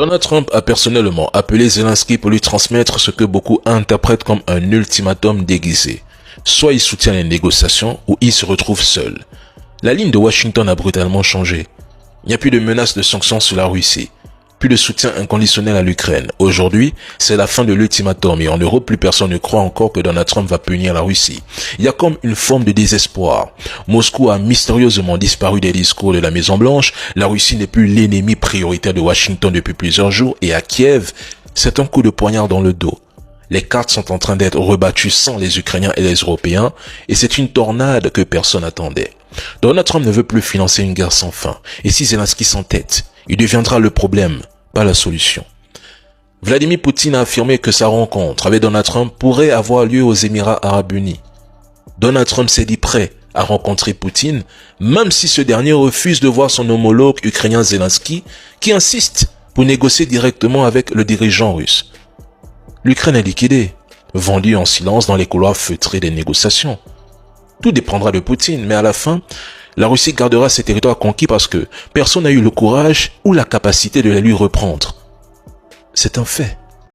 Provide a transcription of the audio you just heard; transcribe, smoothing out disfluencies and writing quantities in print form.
Donald Trump a personnellement appelé Zelensky pour lui transmettre ce que beaucoup interprètent comme un ultimatum déguisé. Soit il soutient les négociations ou il se retrouve seul. La ligne de Washington a brutalement changé. Il n'y a plus de menace de sanctions sur la Russie. Plus de soutien inconditionnel à l'Ukraine. Aujourd'hui, c'est la fin de l'ultimatum et en Europe, plus personne ne croit encore que Donald Trump va punir la Russie. Il y a comme une forme de désespoir. Moscou a mystérieusement disparu des discours de la Maison-Blanche. La Russie n'est plus l'ennemi prioritaire de Washington depuis plusieurs jours et à Kiev, c'est un coup de poignard dans le dos. Les cartes sont en train d'être rebattues sans les Ukrainiens et les Européens et c'est une tornade que personne n'attendait. Donald Trump ne veut plus financer une guerre sans fin. Et si Zelensky s'entête, il deviendra le problème, pas la solution. Vladimir Poutine a affirmé que sa rencontre avec Donald Trump pourrait avoir lieu aux Émirats Arabes Unis. Donald Trump s'est dit prêt à rencontrer Poutine, même si ce dernier refuse de voir son homologue ukrainien Zelensky, qui insiste pour négocier directement avec le dirigeant russe. L'Ukraine est liquidée, vendue en silence dans les couloirs feutrés des négociations. Tout dépendra de Poutine, mais à la fin, la Russie gardera ses territoires conquis parce que personne n'a eu le courage ou la capacité de les lui reprendre. C'est un fait.